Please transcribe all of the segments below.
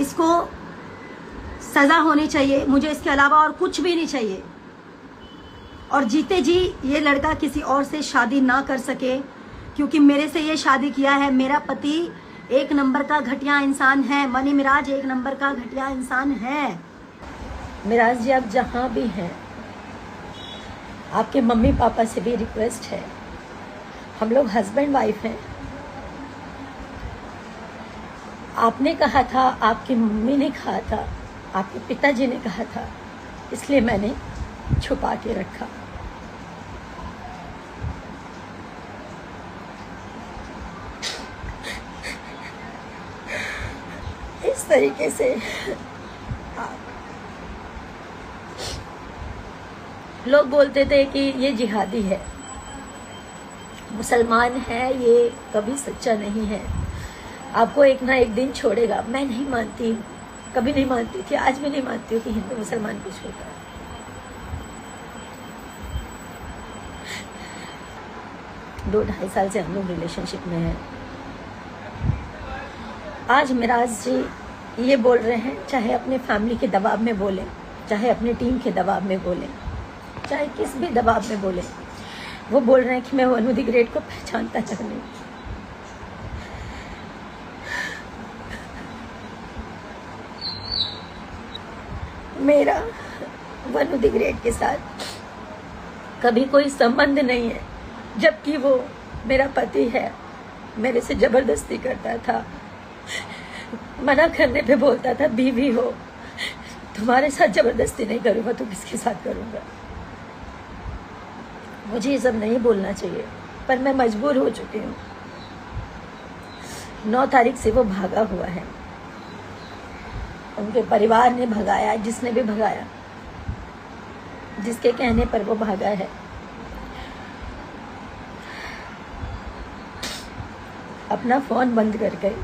इसको सजा होनी चाहिए, मुझे इसके अलावा और कुछ भी नहीं चाहिए। और जीते जी ये लड़का किसी और से शादी ना कर सके, क्योंकि मेरे से ये शादी किया है। मेरा पति एक नंबर का घटिया इंसान है, मनी मिराज एक नंबर का घटिया इंसान है। मिराज जी आप जहां भी हैं, आपके मम्मी पापा से भी रिक्वेस्ट है, हम लोग हस्बैंड वाइफ हैं। आपने कहा था, आपकी मम्मी ने कहा था, आपके पिताजी ने कहा था, इसलिए मैंने छुपा के रखा। इस तरीके से लोग बोलते थे कि ये जिहादी है, मुसलमान है, ये कभी सच्चा नहीं है, आपको एक ना एक दिन छोड़ेगा। मैं नहीं मानती हूँ, कभी नहीं मानती थी, आज भी नहीं मानती हूँ कि हिंदू मुसलमान को छोड़ता है। दो ढाई साल से हम लोग रिलेशनशिप में हैं। आज मिराज जी ये बोल रहे हैं, चाहे अपने फैमिली के दबाव में बोले, चाहे अपने टीम के दबाव में बोले, चाहे किस भी दबाव में बोले, वो बोल रहे हैं कि मैं वनु द ग्रेट को पहचानता नहीं। मेरा वनु द ग्रेट के साथ कभी कोई संबंध नहीं है, जबकि वो मेरा पति है, मेरे से जबरदस्ती करता था, मना करने पे बोलता था बीवी हो, तुम्हारे साथ जबरदस्ती नहीं करूंगा तो किसके साथ करूंगा। मुझे ये सब नहीं बोलना चाहिए, पर मैं मजबूर हो चुकी हूँ। 9 तारीख से वो भागा हुआ है, उनके परिवार ने भगाया, जिसने भी भगाया, जिसके कहने पर वो भागा है। अपना फोन बंद कर गए,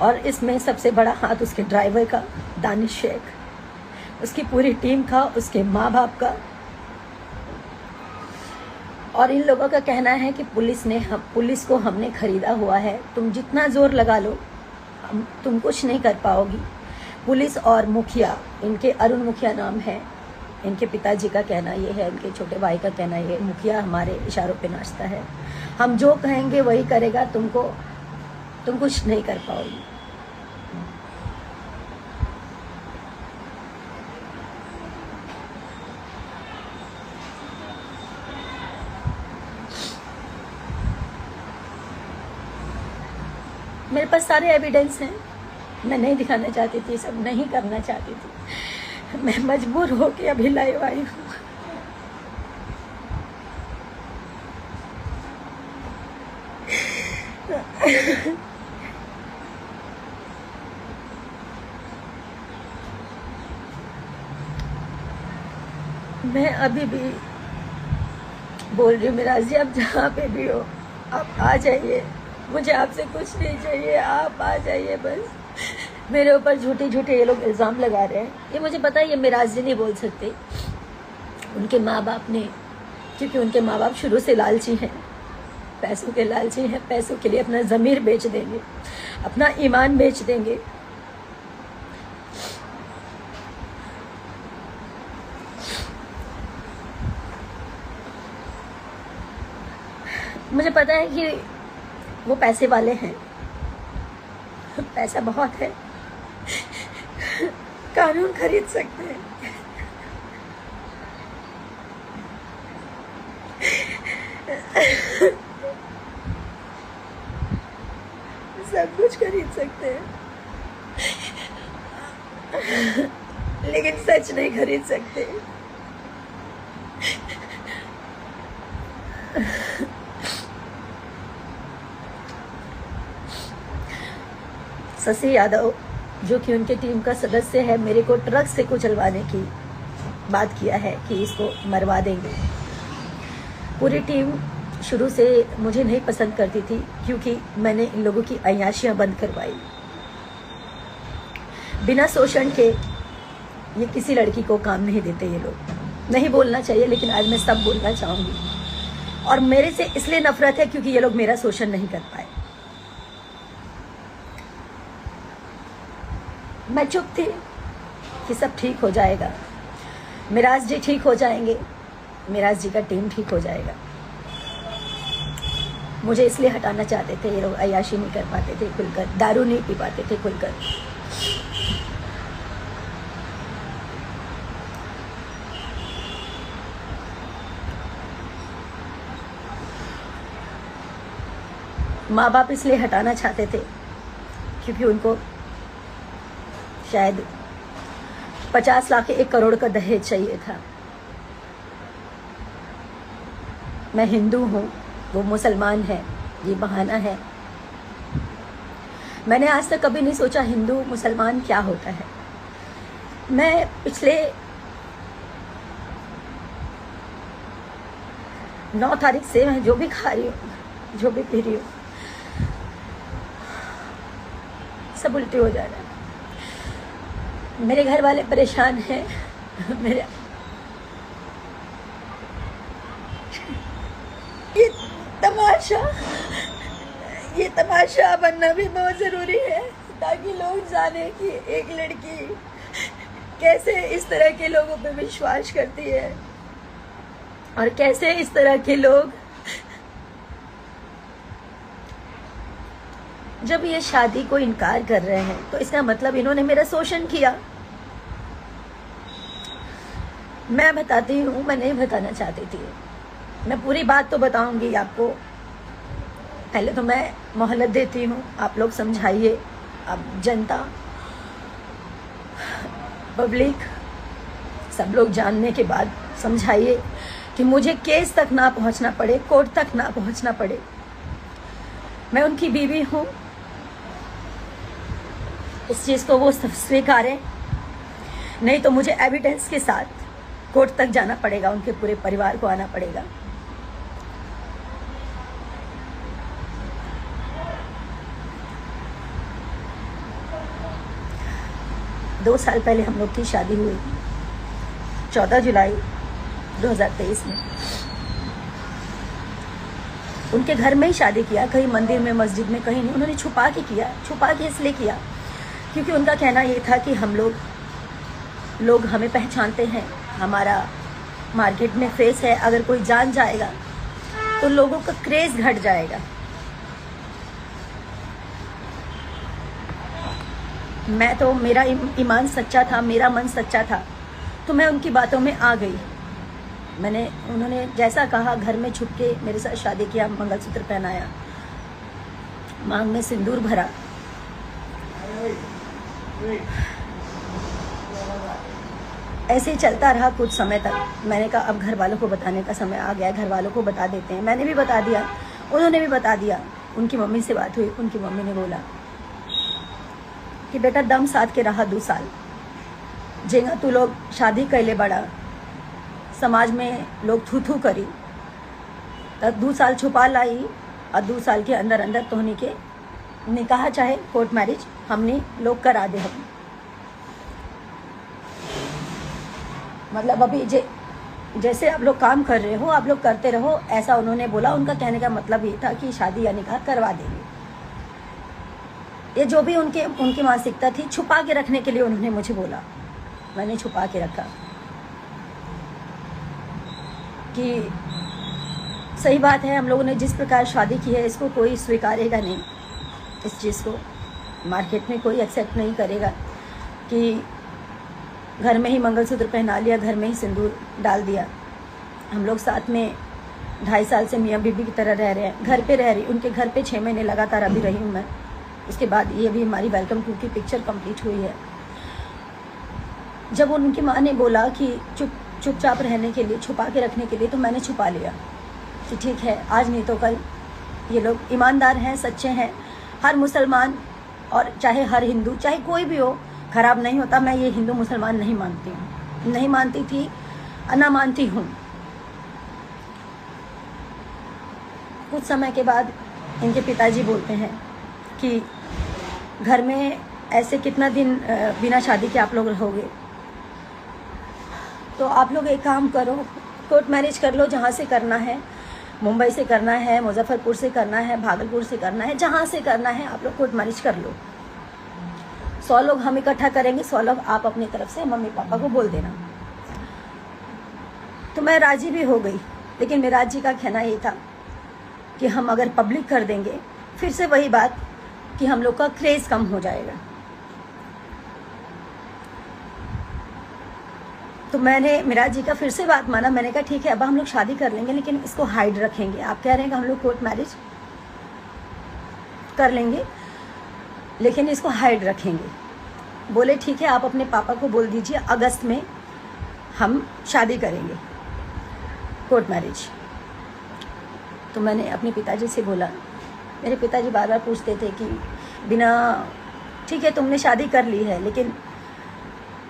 और इसमें सबसे बड़ा हाथ उसके ड्राइवर का, दानिश शेख, उसकी पूरी टीम का, उसके माँ बाप का। और इन लोगों का कहना है कि पुलिस को हमने खरीदा हुआ है, तुम जितना जोर लगा लो तुम कुछ नहीं कर पाओगी। पुलिस और मुखिया, इनके अरुण मुखिया नाम है, इनके पिताजी का कहना ये है, इनके छोटे भाई का कहना ये, मुखिया हमारे इशारों पे नाचता है, हम जो कहेंगे वही करेगा, तुम कुछ नहीं कर पाओगी। मेरे पास सारे एविडेंस हैं, मैं नहीं दिखाना चाहती थी, सब नहीं करना चाहती थी, मैं मजबूर होके अभी लाइव आई हूँ। मैं अभी भी बोल रही हूँ, मिराज जी आप जहाँ पे भी हो, आप आ जाइए, मुझे आपसे कुछ नहीं चाहिए, आप आ जाइए बस। मेरे ऊपर झूठे झूठे ये लोग इल्ज़ाम लगा रहे हैं, ये मुझे पता है, ये मिराज जी नहीं बोल सकते, उनके माँ बाप ने, क्योंकि उनके माँ बाप शुरू से लालची हैं, पैसों के लालची हैं, पैसों के लिए अपना ज़मीर बेच देंगे, अपना ईमान बेच देंगे। मुझे पता है कि वो पैसे वाले हैं, पैसा बहुत है, कानून खरीद सकते हैं, सब कुछ खरीद सकते हैं, लेकिन सच नहीं खरीद सकते। शशि यादव, जो कि उनके टीम का सदस्य है, मेरे को ट्रक से कुचलवाने की बात किया है कि इसको मरवा देंगे। पूरी टीम शुरू से मुझे नहीं पसंद करती थी, क्योंकि मैंने इन लोगों की अय्याशियां बंद करवाई। बिना शोषण के ये किसी लड़की को काम नहीं देते ये लोग। नहीं बोलना चाहिए, लेकिन आज मैं सब बोलना चाहूँगी। और मेरे से इसलिए नफरत है क्योंकि ये लोग मेरा शोषण नहीं कर पाए। मैं चुप थी कि सब ठीक हो जाएगा, मिराज जी ठीक हो जाएंगे, मिराज जी का टीम ठीक हो जाएगा। मुझे इसलिए हटाना चाहते थे, ये लोग अय्याशी नहीं कर पाते थे खुलकर, दारू नहीं पी पाते थे खुलकर। माँ बाप इसलिए हटाना चाहते थे क्योंकि उनको शायद 50 लाख 1 करोड़ का दहेज चाहिए था। मैं हिंदू हूँ, वो मुसलमान है, ये बहाना है। मैंने आज तक कभी नहीं सोचा हिंदू मुसलमान क्या होता है। मैं पिछले 9 तारीख से मैं जो भी खा रही हूँ, जो भी पी रही हूँ, सब उल्टी हो जा रहा है। मेरे घर वाले परेशान हैं। मेरे ये तमाशा बनना भी बहुत जरूरी है ताकि लोग जाने कि एक लड़की कैसे इस तरह के लोगों पे विश्वास करती है और कैसे इस तरह के लोग जब ये शादी को इनकार कर रहे हैं तो इसका मतलब इन्होंने मेरा शोषण किया। मैं बताती हूँ, मैं नहीं बताना चाहती थी, मैं पूरी बात तो बताऊंगी आपको। पहले तो मैं मोहलत देती हूँ, आप लोग समझाइए, आप जनता, पब्लिक, सब लोग जानने के बाद समझाइए कि मुझे केस तक ना पहुँचना पड़े, कोर्ट तक ना पहुँचना पड़े। मैं उनकी बीवी हूँ, इस चीज़ को वो स्वीकारें, नहीं तो मुझे एविडेंस के साथ कोर्ट तक जाना पड़ेगा, उनके पूरे परिवार को आना पड़ेगा। दो साल पहले हम लोग की शादी हुई, 14 जुलाई 2023 में। उनके घर में ही शादी किया, कहीं मंदिर में, मस्जिद में, कहीं नहीं। उन्होंने छुपा के किया। छुपा के इसलिए किया क्योंकि उनका कहना ये था कि हम लोग हमें पहचानते हैं, हमारा मार्केट में फेस है, अगर कोई जान जाएगा तो लोगों का क्रेज घट जाएगा। मैं तो, मेरा ईमान सच्चा था, मेरा मन सच्चा था, तो मैं उनकी बातों में आ गई। उन्होंने जैसा कहा, घर में छुप के मेरे साथ शादी किया, मंगलसूत्र पहनाया, मांग में सिंदूर भरा। ऐसे ही चलता रहा कुछ समय तक। मैंने कहा अब घर वालों को बताने का समय आ गया, घर वालों को बता देते हैं। मैंने भी बता दिया, उन्होंने भी बता दिया। उनकी मम्मी से बात हुई, उनकी मम्मी ने बोला कि बेटा दम साथ के रहा 2 साल, जेगा तू लोग शादी कैले बड़ा, समाज में लोग थू थू करी, तब 2 साल छुपा लाई और 2 साल के अंदर अंदर तोहनी के निकाह चाहे कोर्ट मैरिज हमने लोग करा दे। हम मतलब अभी जैसे आप लोग काम कर रहे हो, आप लोग करते रहो, ऐसा उन्होंने बोला। उनका कहने का मतलब ये था कि शादी या निकाह करवा देंगे। ये जो भी उनकी मानसिकता थी, छुपा के रखने के लिए उन्होंने मुझे बोला। मैंने छुपा के रखा कि सही बात है, हम लोगों ने जिस प्रकार शादी की है इसको कोई स्वीकारेगा नहीं, इस चीज़ को मार्केट में कोई एक्सेप्ट नहीं करेगा कि घर में ही मंगलसूत्र पहना लिया, घर में ही सिंदूर डाल दिया। हम लोग साथ में 2.5 साल से मियाँ बीबी की तरह रह रहे हैं, घर पे रह रही, उनके घर पे 6 महीने लगातार अभी रही हूँ मैं। उसके बाद ये भी हमारी वेलकम टू की पिक्चर कंप्लीट हुई है। जब उनकी माँ ने बोला कि चुपचाप रहने के लिए, छुपा के रखने के लिए, तो मैंने छुपा लिया कि ठीक है, आज नहीं तो कल ये लोग ईमानदार हैं, सच्चे हैं। हर मुसलमान और चाहे हर हिंदू, चाहे कोई भी हो, खराब नहीं होता। मैं ये हिंदू मुसलमान नहीं मानती हूँ, नहीं मानती थी, ना मानती हूँ। कुछ समय के बाद इनके पिताजी बोलते हैं कि घर में ऐसे कितना दिन बिना शादी के आप लोग रहोगे, तो आप लोग एक काम करो, कोर्ट मैरिज कर लो, जहाँ से करना है, मुंबई से करना है, मुजफ्फरपुर से करना है, भागलपुर से करना है, जहाँ से करना है आप लोग कोर्ट मैरिज कर लो। 100 लोग हम इकट्ठा करेंगे, 100 लोग आप अपनी तरफ से मम्मी पापा को बोल देना। तो मैं राजी भी हो गई, लेकिन मिराज जी का कहना ये था कि हम अगर पब्लिक कर देंगे फिर से वही बात कि हम लोग का क्रेज कम हो जाएगा। तो मैंने मिराज जी का फिर से बात माना। मैंने कहा ठीक है, अब हम लोग शादी कर लेंगे लेकिन इसको हाइड रखेंगे। आप कह रहे हैं कि हम लोग कोर्ट मैरिज कर लेंगे लेकिन इसको हाइड रखेंगे। बोले ठीक है, आप अपने पापा को बोल दीजिए अगस्त में हम शादी करेंगे, कोर्ट मैरिज। तो मैंने अपने पिताजी से बोला। मेरे पिताजी बार बार पूछते थे कि बिना, ठीक है तुमने शादी कर ली है लेकिन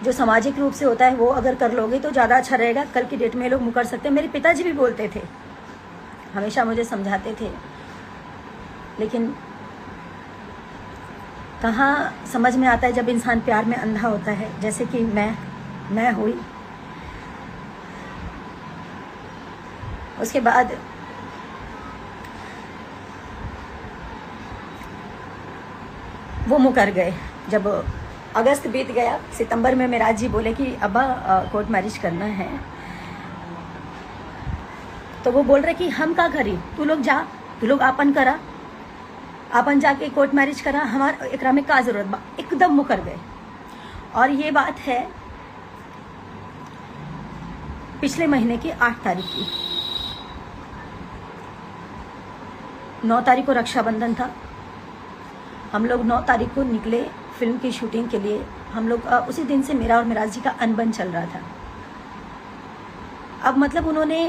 जो सामाजिक रूप से होता है वो अगर कर लोगे तो ज़्यादा अच्छा रहेगा, कल की डेट में लोग मुकर सकते हैं। मेरे पिताजी भी बोलते थे, हमेशा मुझे समझाते थे, लेकिन कहाँ समझ में आता है जब इंसान प्यार में अंधा होता है, जैसे कि मैं हुई। उसके बाद वो मुकर गए। जब अगस्त बीत गया, सितंबर में मिराज जी बोले कि अब्बा कोर्ट मैरिज करना है। तो वो बोल रहे कि हम का करी, तू लोग जा, तू लोग आपन करा, आपन जाके कोर्ट मैरिज करा, हमारा एकरा में का जरूरत बा। एकदम मुकर गए। और ये बात है पिछले महीने की 8 तारीख की। 9 तारीख को रक्षाबंधन था। हम लोग 9 तारीख को निकले फिल्म की शूटिंग के लिए। हम लोग उसी दिन से मेरा और मिराज जी का अनबन चल रहा था। अब मतलब उन्होंने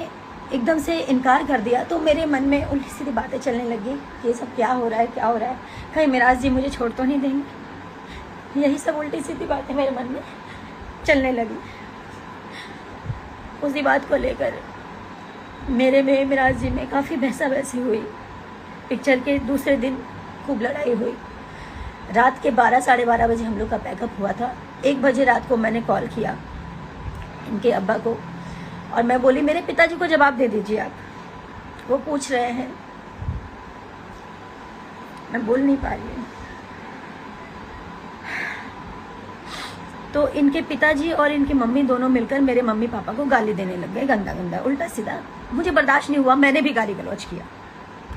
एकदम से इनकार कर दिया तो मेरे मन में उल्टी सीधी बातें चलने लगी, ये सब क्या हो रहा है, क्या हो रहा है, कहीं मिराज जी मुझे छोड़ तो नहीं देंगे। यही सब उल्टी सीधी बातें मेरे मन में चलने लगी। उसी बात को लेकर मेरे में मिराज जी में काफ़ी बहसा बहसी हुई। पिक्चर के दूसरे दिन खूब लड़ाई हुई। रात के 12 साढ़े 12 बजे हम लोग का पैकअप हुआ था। 1 बजे रात को मैंने कॉल किया इनके अब्बा को और मैं बोली मेरे पिताजी को जवाब दे दीजिए आप, वो पूछ रहे हैं। मैं बोल नहीं पा रही हूँ। तो इनके पिताजी और इनकी मम्मी दोनों मिलकर मेरे मम्मी पापा को गाली देने लग गए, गंदा गंदा उल्टा सीधा। मुझे बर्दाश्त नहीं हुआ, मैंने भी गाली गलौज किया,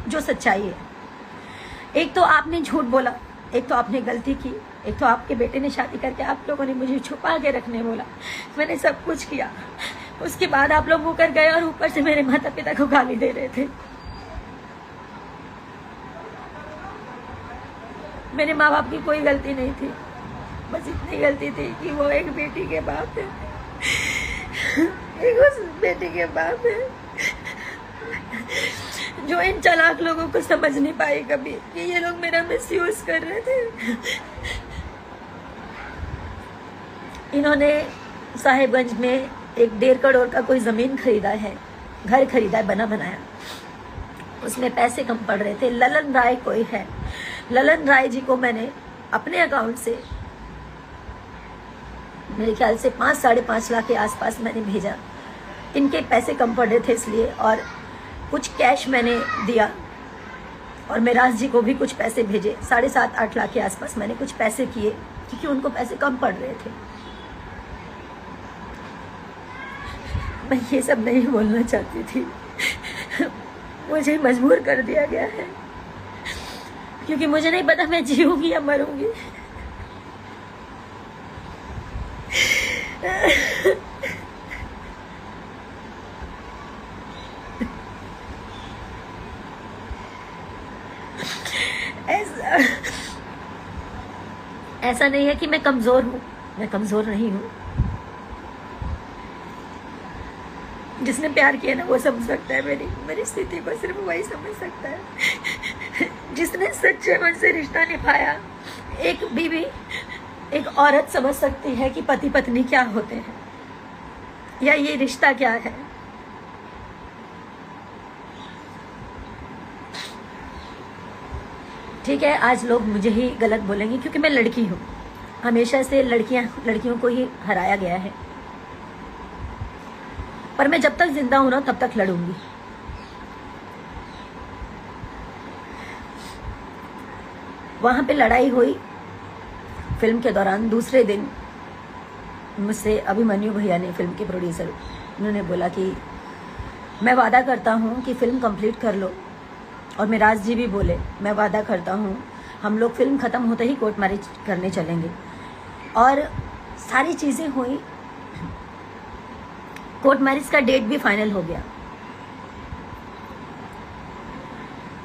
जो सच्चाई है। एक तो आपने झूठ बोला, एक तो आपने गलती की, एक तो आपके बेटे ने शादी करके आप लोगों ने मुझे छुपा के रखने बोला। मैंने सब कुछ किया। उसके बाद आप लोग मुकर गए और ऊपर से मेरे माता पिता को गाली दे रहे थे। मेरे माँ बाप की कोई गलती नहीं थी, बस इतनी गलती थी कि वो एक बेटी के बाप है, एक उस बेटी के बाप है जो इन चालाक लोगों को समझ नहीं पाए कभी कि ये लोग मेरा मिसयूज कर रहे थे। इन्होंने साहिबगंज में एक 1.5 करोड़ का कोई जमीन खरीदा है, घर खरीदा है बना बनाया। उसमें पैसे कम पड़ रहे थे। ललन राय कोई है, ललन राय जी को मैंने अपने अकाउंट से मेरे ख्याल से 5 साढ़े 5 लाख के आसपास मैंने भेजा। इनके पैसे कम पड़ रहे थे इसलिए, और कुछ कैश मैंने दिया और मिराज जी को भी कुछ पैसे भेजे। 7.5-8 लाख के आसपास मैंने कुछ पैसे किए क्योंकि उनको पैसे कम पड़ रहे थे। मैं ये सब नहीं बोलना चाहती थी, मुझे मजबूर कर दिया गया है क्योंकि मुझे नहीं पता मैं जीऊंगी या मरूंगी। ऐसा नहीं है कि मैं कमजोर हूं, मैं कमजोर नहीं हूं। जिसने प्यार किया ना वो समझ सकता है मेरी स्थिति को, सिर्फ वही समझ सकता है। जिसने सच्चे मन से रिश्ता निभाया, एक बीवी एक औरत समझ सकती है कि पति पत्नी क्या होते हैं या ये रिश्ता क्या है। ठीक है, आज लोग मुझे ही गलत बोलेंगे क्योंकि मैं लड़की हूँ। हमेशा से लड़कियों को ही हराया गया है, पर मैं जब तक जिंदा हूं ना तब तक लड़ूंगी। वहां पे लड़ाई हुई, फिल्म के दौरान दूसरे दिन मुझसे अभिमन्यु भैया ने, फिल्म के प्रोड्यूसर, उन्होंने बोला कि मैं वादा करता हूँ कि फिल्म कंप्लीट कर लो, और मिराज जी भी बोले मैं वादा करता हूँ हम लोग फिल्म ख़त्म होते ही कोर्ट मैरिज करने चलेंगे। और सारी चीज़ें हुई, कोर्ट मैरिज का डेट भी फाइनल हो गया।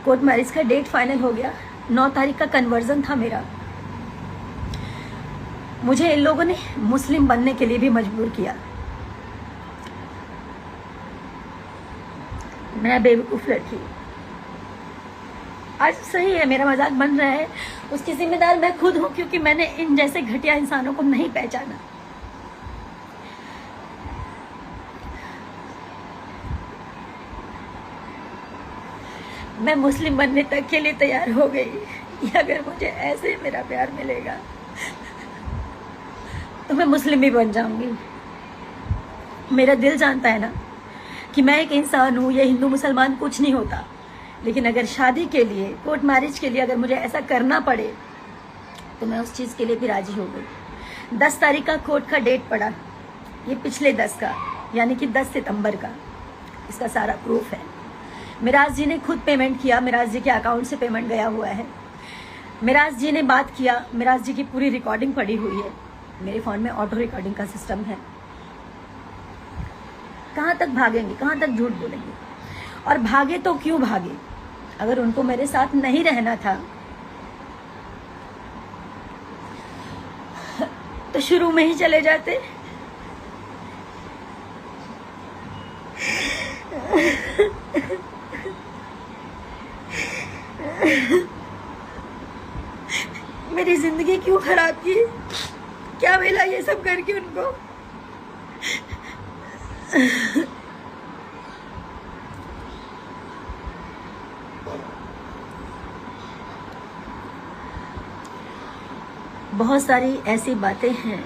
कोर्ट मैरिज का डेट फाइनल हो गया। 9 तारीख का कन्वर्जन था मेरा। मुझे इन लोगों ने मुस्लिम बनने के लिए भी मजबूर किया। मैं बेवकूफ़ लड़की। आज सही है, मेरा मजाक बन रहा है, उसकी जिम्मेदार मैं खुद हूं, क्योंकि मैंने इन जैसे घटिया इंसानों को नहीं पहचाना। मैं मुस्लिम बनने तक के लिए तैयार हो गई। अगर मुझे ऐसे मेरा प्यार मिलेगा तो मैं मुस्लिम भी बन जाऊंगी। मेरा दिल जानता है ना कि मैं एक इंसान हूँ, ये हिंदू मुसलमान कुछ नहीं होता। लेकिन अगर शादी के लिए, कोर्ट मैरिज के लिए अगर मुझे ऐसा करना पड़े तो मैं उस चीज़ के लिए भी राजी हो गई। 10 तारीख का कोर्ट का डेट पड़ा, ये पिछले 10 का, यानी कि 10 सितंबर का। इसका सारा प्रूफ है। मिराज जी ने खुद पेमेंट किया, मिराज जी के अकाउंट से पेमेंट गया हुआ है। मिराज जी ने बात किया, मिराज जी की पूरी रिकॉर्डिंग पड़ी हुई है। मेरे फ़ोन में ऑटो रिकॉर्डिंग का सिस्टम है। कहाँ तक भागेंगे, कहाँ तक झूठ बोलेंगे? और भागे तो क्यों भागे? अगर उनको मेरे साथ नहीं रहना था तो शुरू में ही चले जाते। मेरी जिंदगी क्यों खराब की? क्या मिला ये सब करके उनको? बहुत सारी ऐसी बातें हैं,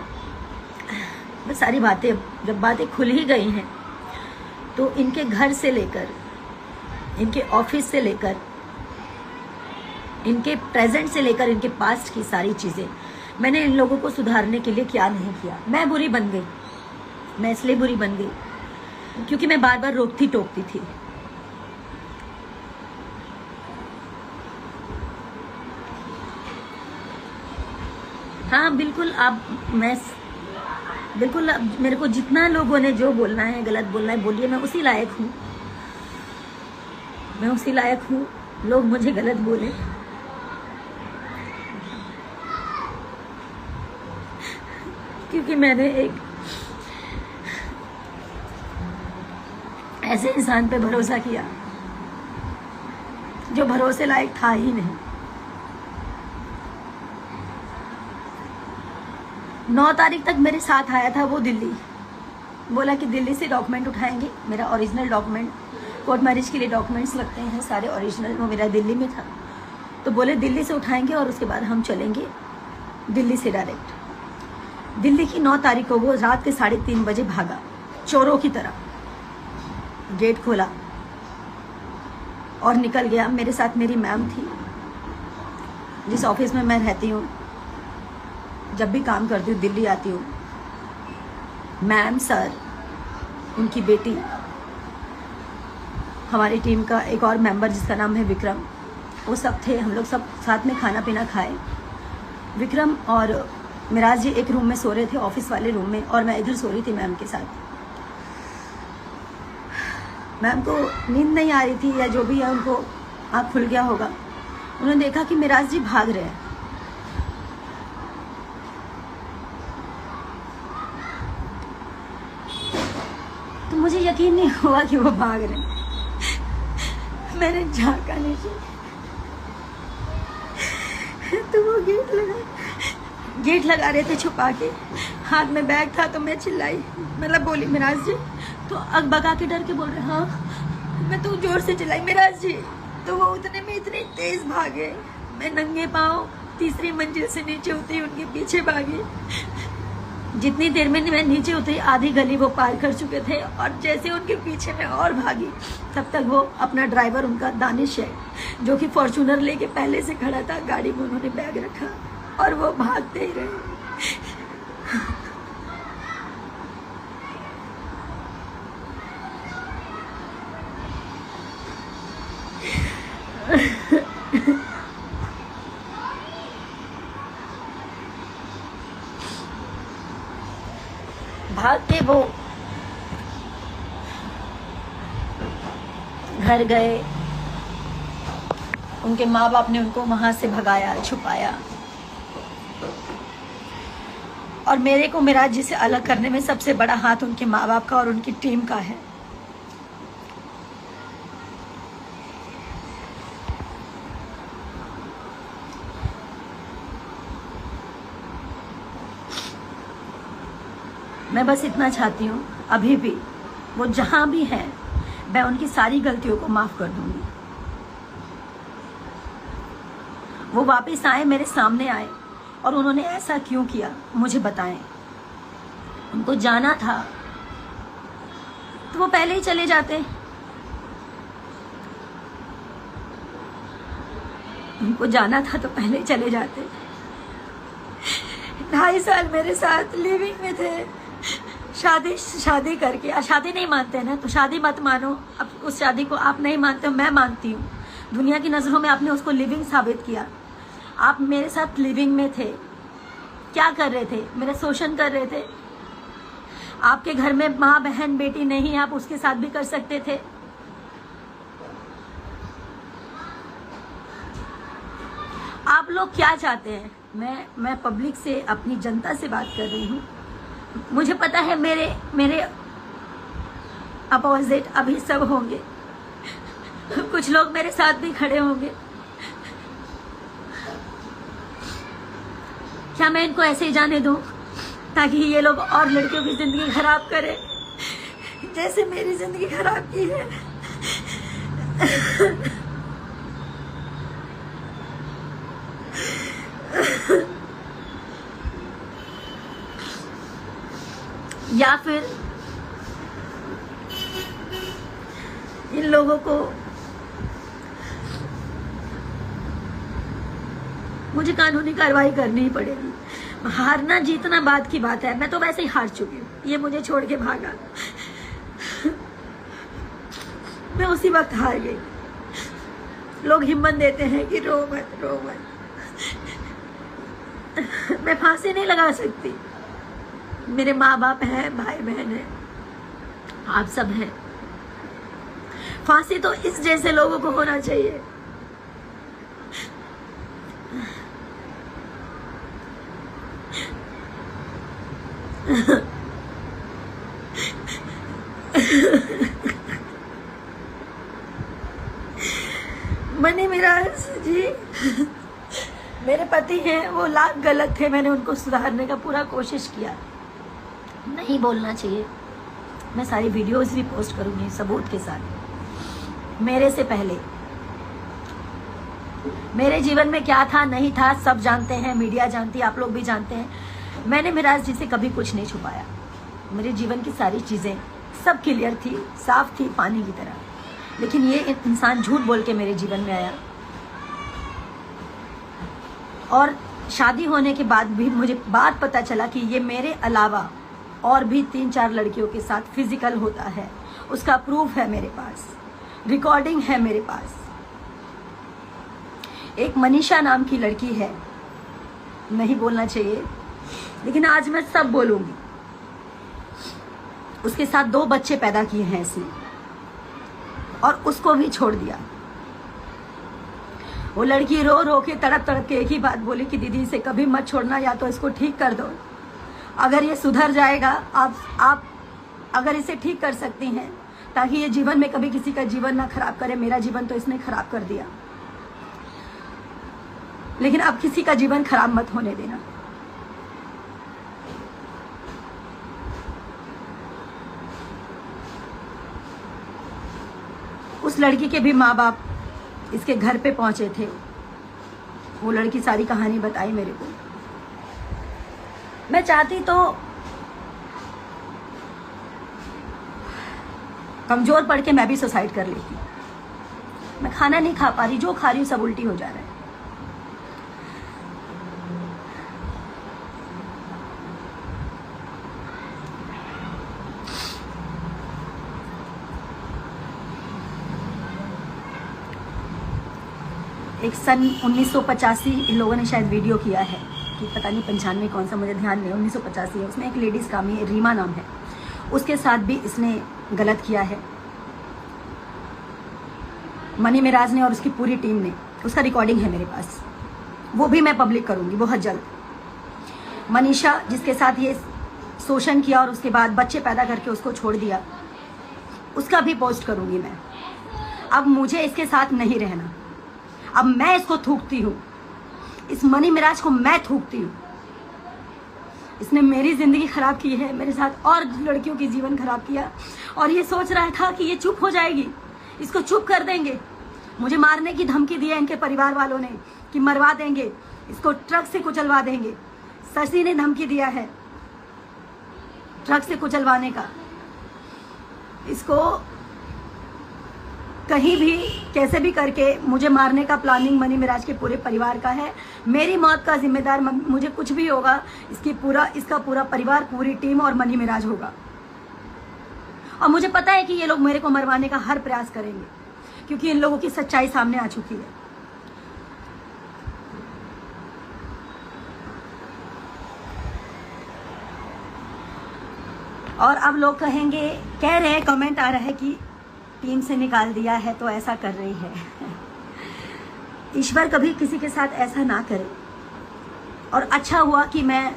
सारी बातें, जब बातें खुल ही गई हैं तो इनके घर से लेकर, इनके ऑफिस से लेकर, इनके प्रेजेंट से लेकर इनके पास्ट की सारी चीज़ें मैंने इन लोगों को सुधारने के लिए क्या नहीं किया। मैं बुरी बन गई। मैं इसलिए बुरी बन गई क्योंकि मैं बार बार रोकती टोकती थी। हाँ बिल्कुल, बिल्कुल मेरे को जितना लोगों ने जो बोलना है, गलत बोलना है, बोलिए। मैं उसी लायक हूँ, मैं उसी लायक हूँ। लोग मुझे गलत बोले, क्योंकि मैंने एक ऐसे इंसान पे भरोसा किया जो भरोसे लायक था ही नहीं। 9 तारीख तक मेरे साथ आया था वो दिल्ली। बोला कि दिल्ली से डॉक्यूमेंट उठाएंगे, मेरा ओरिजिनल डॉक्यूमेंट, कोर्ट मैरिज के लिए डॉक्यूमेंट्स लगते हैं सारे ओरिजिनल, वो मेरा दिल्ली में था। तो बोले दिल्ली से उठाएंगे और उसके बाद हम चलेंगे दिल्ली से डायरेक्ट। दिल्ली की 9 तारीख को वो रात के 3:30 बजे भागा, चोरों की तरह गेट खोला और निकल गया। मेरे साथ मेरी मैम थी, जिस ऑफिस में मैं रहती हूँ, जब भी काम करती हूँ, दिल्ली आती हूँ। मैम, सर, उनकी बेटी, हमारी टीम का एक और मेंबर जिसका नाम है विक्रम, वो सब थे। हम लोग सब साथ में खाना पीना खाए। विक्रम और मिराज जी एक रूम में सो रहे थे, ऑफिस वाले रूम में, और मैं इधर सो रही थी मैम के साथ। मैम को नींद नहीं आ रही थी या जो भी है, उनको आँख खुल गया होगा। उन्होंने देखा कि मिराज जी भाग रहे हैं। तो मुझे यकीन नहीं हुआ कि वो भाग रहे हैं। मैंने झांका नीचे तो वो गेट लगा रहे थे छुपा के। हाथ में बैग था तो मैं चिल्लाई, मतलब बोली मिराज जी, तो अगबगा के डर के बोल रहे हाँ। मैं तो जोर से चिल्लाई मिराज जी, तो वो उतने में इतने तेज भागे। मैं नंगे पाँव 3री मंजिल से नीचे उतरी, उनके पीछे भागी। जितनी देर में मैं नीचे उतरी, आधी गली वो पार कर चुके थे, और जैसे उनके पीछे मैं और भागी, तब तक वो अपना ड्राइवर, उनका दानिश है, जो कि फॉर्चूनर लेके पहले से खड़ा था, गाड़ी में उन्होंने बैग रखा, और वो भागते ही रहे। भाग के वो घर गए, उनके माँ बाप ने उनको वहां से भगाया, छुपाया। और मेरे को मिराज जी से अलग करने में सबसे बड़ा हाथ उनके माँ बाप का और उनकी टीम का है। मैं बस इतना चाहती हूँ, अभी भी वो जहां भी हैं, मैं उनकी सारी गलतियों को माफ कर दूंगी। वो वापस आए, मेरे सामने आए, और उन्होंने ऐसा क्यों किया मुझे बताएं। उनको जाना था तो वो पहले ही चले जाते। उनको जाना था तो पहले ही चले जाते। 2.5 साल मेरे साथ लिविंग में थे। शादी करके, शादी नहीं मानते ना तो शादी मत मानो। अब उस शादी को आप नहीं मानते हो, मैं मानती हूँ। दुनिया की नजरों में आपने उसको लिविंग साबित किया। आप मेरे साथ लिविंग में थे, क्या कर रहे थे? मेरा शोषण कर रहे थे। आपके घर में माँ बहन बेटी नहीं, आप उसके साथ भी कर सकते थे। आप लोग क्या चाहते हैं? मैं पब्लिक से, अपनी जनता से बात कर रही हूँ। मुझे पता है मेरे अपोजिट अभी सब होंगे, कुछ लोग मेरे साथ भी खड़े होंगे। क्या मैं इनको ऐसे ही जाने दूं ताकि ये लोग और लड़कियों की जिंदगी खराब करें जैसे मेरी जिंदगी खराब की है? या फिर इन लोगों को मुझे कानूनी कार्रवाई करनी ही पड़ेगी। हारना जीतना बाद की बात है, मैं तो वैसे ही हार चुकी हूँ। ये मुझे छोड़ के भागा, मैं उसी वक्त हार गई। लोग हिम्मत देते हैं कि रो मत, रो मत। मैं फांसी नहीं लगा सकती। मेरे माँ बाप हैं, भाई बहन है, आप सब हैं। फांसी तो इस जैसे लोगों को होना चाहिए। मनी मिराज जी मेरे पति हैं, वो लाख गलत थे। मैंने उनको सुधारने का पूरा कोशिश किया। नहीं बोलना चाहिए। मैं सारी वीडियोस भी पोस्ट करूंगी सबूत के साथ। मेरे से पहले मेरे जीवन में क्या था नहीं था सब जानते हैं, मीडिया जानती है, आप लोग भी जानते हैं। मैंने मिराज जी से कभी कुछ नहीं छुपाया। मेरे जीवन की सारी चीजें सब क्लियर थी, साफ थी, पानी की तरह। लेकिन ये इंसान झूठ बोल के मेरे जीवन में आया, और शादी होने के बाद भी मुझे बात पता चला कि ये मेरे अलावा और भी 3-4 लड़कियों के साथ फिजिकल होता है। उसका प्रूफ है मेरे पास, रिकॉर्डिंग है मेरे पास। एक मनीषा नाम की लड़की है, नहीं बोलना चाहिए लेकिन आज मैं सब बोलूंगी। उसके साथ 2 बच्चे पैदा किए हैं इसने, और उसको भी छोड़ दिया। वो लड़की रो रो के, तड़प तड़प के एक ही बात बोली कि दीदी इसे कभी मत छोड़ना, या तो इसको ठीक कर दो। अगर ये सुधर जाएगा, आप अगर इसे ठीक कर सकती हैं ताकि ये जीवन में कभी किसी का जीवन ना खराब करे। मेरा जीवन तो इसने खराब कर दिया, लेकिन अब किसी का जीवन खराब मत होने देना। उस लड़की के भी माँ बाप इसके घर पे पहुंचे थे। वो लड़की सारी कहानी बताई मेरे को। मैं चाहती तो कमजोर पड़ के मैं भी सुसाइड कर लेती। मैं खाना नहीं खा पा रही, जो खा रही हूँ सब उल्टी हो जा रहा है। एक सन 1985 इन लोगों ने शायद वीडियो किया है कि पता नहीं 95 कौन सा, मुझे ध्यान नहीं, 1985 है। उसमें एक लेडीज़ कामी है, रीमा नाम है, उसके साथ भी इसने गलत किया है, मनी मिराज ने और उसकी पूरी टीम ने। उसका रिकॉर्डिंग है मेरे पास, वो भी मैं पब्लिक करूंगी बहुत जल्द। मनीषा जिसके साथ ये शोषण किया और उसके बाद बच्चे पैदा करके उसको छोड़ दिया, उसका भी पोस्ट करूंगी मैं। अब मुझे इसके साथ नहीं रहना, अब मैं इसको थूकती हूँ, इस मनी मिराज को मैं थूकती हूँ। इसने मेरी जिंदगी खराब की है, मेरे साथ और लड़कियों की जीवन खराब किया, और ये सोच रहा था कि ये चुप हो जाएगी, इसको चुप कर देंगे। मुझे मारने की धमकी दी है इनके परिवार वालों ने कि मरवा देंगे, इसको ट्रक से कुचलवा देंगे। शशि ने धमकी दिया है ट्रक से कुचलवाने का। इसको कहीं भी कैसे भी करके मुझे मारने का प्लानिंग मनी मिराज के पूरे परिवार का है। मेरी मौत का जिम्मेदार, मुझे कुछ भी होगा, इसका पूरा परिवार, पूरी टीम और मनी मिराज होगा। और मुझे पता है कि ये लोग मेरे को मरवाने का हर प्रयास करेंगे, क्योंकि इन लोगों की सच्चाई सामने आ चुकी है। और अब लोग कहेंगे, कह रहे हैं, कमेंट आ रहा है कि टीम से निकाल दिया है तो ऐसा कर रही है। ईश्वर कभी किसी के साथ ऐसा ना करे। और अच्छा हुआ कि मैं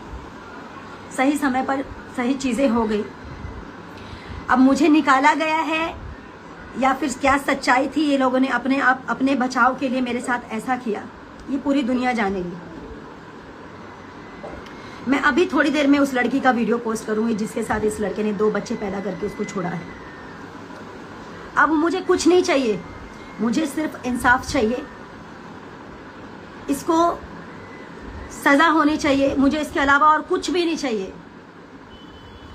सही समय पर सही चीजें हो गई। अब मुझे निकाला गया है या फिर क्या सच्चाई थी, ये लोगों ने अपने बचाव के लिए मेरे साथ ऐसा किया, ये पूरी दुनिया जानेगी। मैं अभी थोड़ी देर में उस लड़की का वीडियो पोस्ट करूंगी जिसके साथ इस लड़के ने 2 बच्चे पैदा करके उसको छोड़ा है। अब मुझे कुछ नहीं चाहिए, मुझे सिर्फ इंसाफ चाहिए, इसको सजा होनी चाहिए, मुझे इसके अलावा और कुछ भी नहीं चाहिए।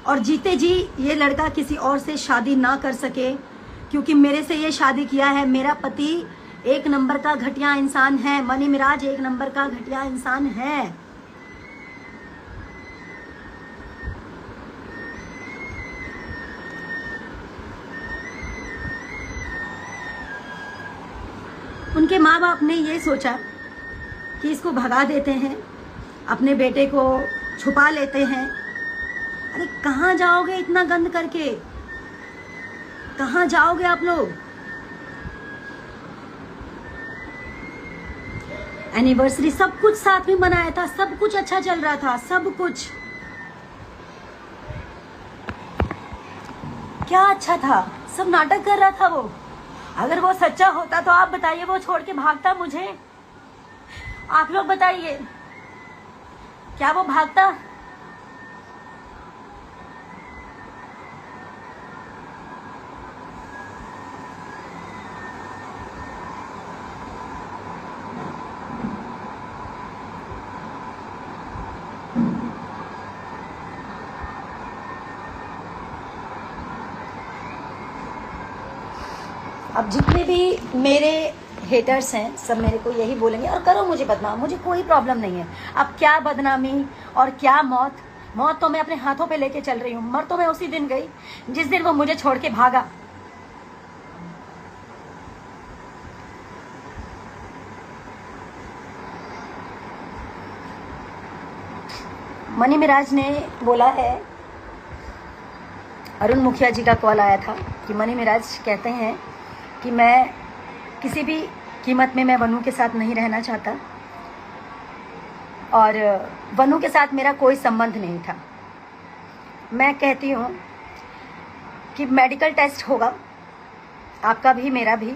और जीते जी ये लड़का किसी और से शादी ना कर सके, क्योंकि मेरे से ये शादी किया है। मेरा पति 1 नंबर का घटिया इंसान है, मनी मिराज 1 नंबर का घटिया इंसान है। उनके माँ बाप ने ये सोचा कि इसको भगा देते हैं, अपने बेटे को छुपा लेते हैं। अरे कहाँ जाओगे इतना गंद करके, कहाँ जाओगे आप लोग? एनिवर्सरी सब कुछ साथ में मनाया था, सब कुछ अच्छा चल रहा था, सब कुछ क्या अच्छा था, सब नाटक कर रहा था वो। अगर वो सच्चा होता तो आप बताइए, वो छोड़ के भागता मुझे? आप लोग बताइए, क्या वो भागता? अब जितने भी मेरे हेटर्स हैं सब मेरे को यही बोलेंगे, और करो मुझे बदनाम, मुझे कोई प्रॉब्लम नहीं है। अब क्या बदनामी और क्या मौत, मौत तो मैं अपने हाथों पे लेके चल रही हूँ। मर तो मैं उसी दिन गई जिस दिन वो मुझे छोड़ के भागा। मनी मिराज ने बोला है, अरुण मुखिया जी का कॉल आया था कि मनी मिराज कहते हैं कि मैं किसी भी कीमत में मैं वनु के साथ नहीं रहना चाहता, और वनु के साथ मेरा कोई संबंध नहीं था। मैं कहती हूँ कि मेडिकल टेस्ट होगा, आपका भी मेरा भी।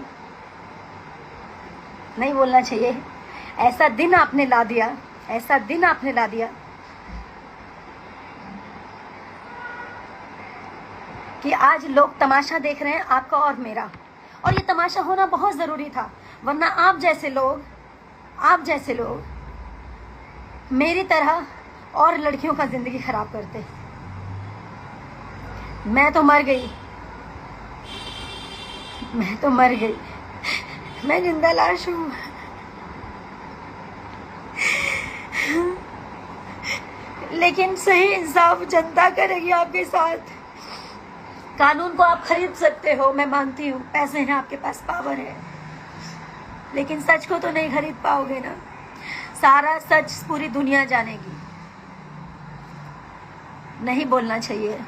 नहीं बोलना चाहिए, ऐसा दिन आपने ला दिया, ऐसा दिन आपने ला दिया कि आज लोग तमाशा देख रहे हैं आपका और मेरा। और ये तमाशा होना बहुत ज़रूरी था, वरना आप जैसे लोग मेरी तरह और लड़कियों का ज़िंदगी खराब करते। मैं तो मर गई, मैं जिंदा लाश हूँ। लेकिन सही इंसाफ जनता करेगी आपके साथ। कानून को आप खरीद सकते हो, मैं मानती हूँ, पैसे हैं आपके पास, पावर है, लेकिन सच को तो नहीं खरीद पाओगे ना। सारा सच पूरी दुनिया जानेगी। नहीं बोलना चाहिए।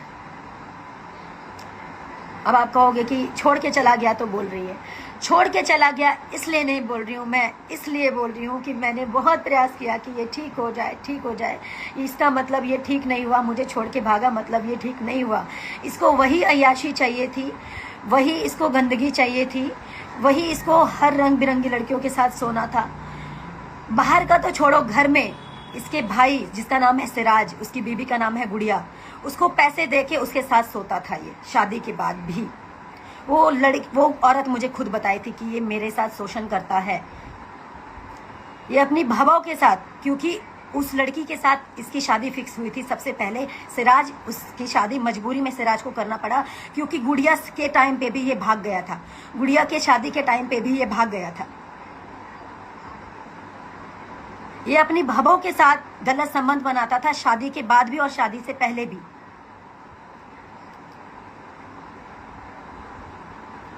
अब आप कहोगे कि छोड़ के चला गया तो बोल रही है। छोड़ के चला गया इसलिए नहीं बोल रही हूँ मैं, इसलिए बोल रही हूँ कि मैंने बहुत प्रयास किया कि ये ठीक हो जाए, ठीक हो जाए। इसका मतलब ये ठीक नहीं हुआ, मुझे छोड़ के भागा मतलब ये ठीक नहीं हुआ। इसको वही अय्याशी चाहिए थी, वही इसको गंदगी चाहिए थी, वही इसको हर रंग बिरंगी लड़कियों के साथ सोना था। बाहर का तो छोड़ो, घर में इसके भाई जिसका नाम है सिराज, उसकी बीबी का नाम है गुड़िया, उसको पैसे देके उसके साथ सोता था ये शादी के बाद भी। वो औरत मुझे खुद बताई थी कि ये मेरे साथ शोषण करता है, ये अपनी भावों के साथ, क्योंकि उस लड़की के साथ इसकी शादी फिक्स हुई थी सबसे पहले। सिराज, उसकी शादी मजबूरी में सिराज को करना पड़ा क्योंकि गुड़िया के टाइम पे भी ये भाग गया था, गुड़िया के शादी के टाइम पे भी ये भाग गया था। ये अपनी भावों के साथ गलत संबंध बनाता था, शादी के बाद भी और शादी से पहले भी।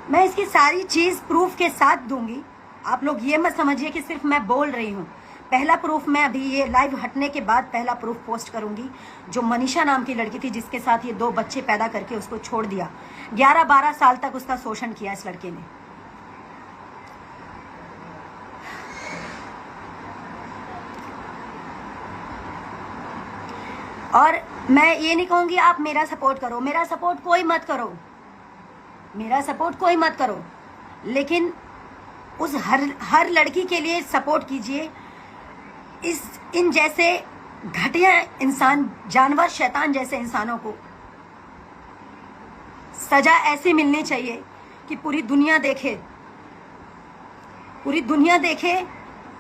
मैं इसकी सारी चीज प्रूफ के साथ दूंगी। आप लोग ये मत समझिए कि सिर्फ मैं बोल रही हूँ। पहला प्रूफ मैं अभी ये लाइव हटने के बाद पहला प्रूफ पोस्ट करूंगी, जो मनीषा नाम की लड़की थी जिसके साथ ये 2 बच्चे पैदा करके उसको छोड़ दिया। 11-12 साल तक उसका शोषण किया इस लड़के ने। और मैं ये नहीं कहूंगी आप मेरा सपोर्ट करो, मेरा सपोर्ट कोई मत करो, मेरा सपोर्ट कोई मत करो, लेकिन उस हर लड़की के लिए सपोर्ट कीजिए। इन जैसे घटिया इंसान, जानवर, शैतान जैसे इंसानों को सजा ऐसी मिलनी चाहिए कि पूरी दुनिया देखे, पूरी दुनिया देखे।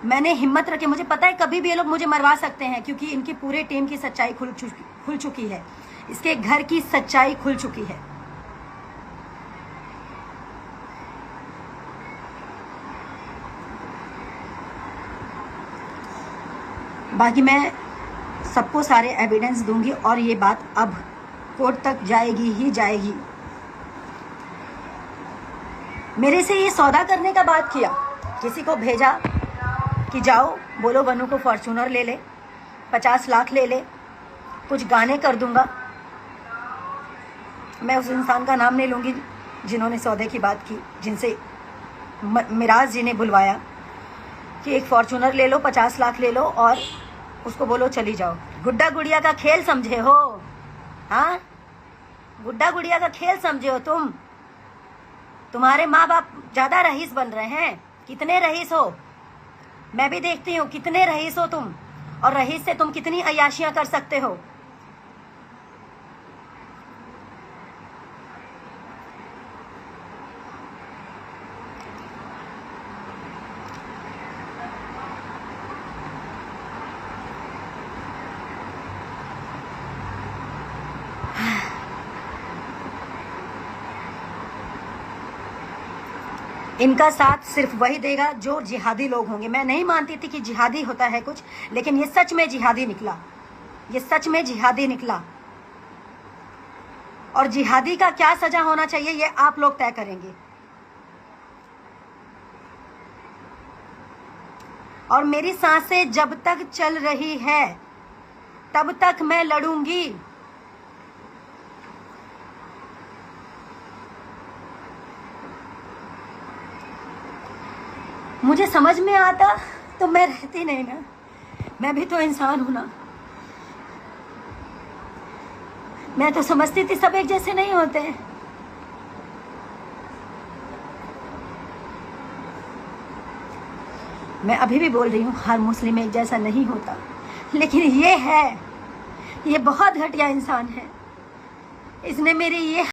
मैंने हिम्मत रखी, मुझे पता है कभी भी ये लोग मुझे मरवा सकते हैं क्योंकि इनकी पूरे टीम की सच्चाई खुल चुकी है, इसके घर की सच्चाई खुल चुकी है। बाकी मैं सबको सारे एविडेंस दूंगी और ये बात अब कोर्ट तक जाएगी ही जाएगी। मेरे से ये सौदा करने का बात किया, किसी को भेजा कि जाओ बोलो बनू को फॉर्च्यूनर ले ले, 50 लाख ले ले, कुछ गाने कर दूंगा। मैं उस इंसान का नाम नहीं लूंगी जिन्होंने सौदे की बात की, जिनसे मिराज जी ने बुलवाया कि एक फॉर्च्यूनर ले लो, 50 लाख ले लो और उसको बोलो चली जाओ। गुड्डा गुड़िया का खेल समझे हो? हाँ, गुड्डा गुड़िया का खेल समझे हो तुम? तुम्हारे माँ बाप ज्यादा रईस बन रहे हैं। कितने रईस हो? मैं भी देखती हूँ कितने रईस हो तुम, और रईस से तुम कितनी अय्याशियां कर सकते हो। इनका साथ सिर्फ वही देगा जो जिहादी लोग होंगे। मैं नहीं मानती थी कि जिहादी होता है कुछ, लेकिन ये सच में जिहादी निकला, ये सच में जिहादी निकला। और जिहादी का क्या सजा होना चाहिए ये आप लोग तय करेंगे। और मेरी सांसें जब तक चल रही है तब तक मैं लड़ूंगी। मुझे समझ में आता तो मैं रहती नहीं ना, मैं भी तो इंसान हूं ना। मैं तो समझती थी सब एक जैसे नहीं होते। मैं अभी भी बोल रही हूँ हर मुस्लिम एक जैसा नहीं होता, लेकिन ये है, ये बहुत घटिया इंसान है। इसने मेरी ये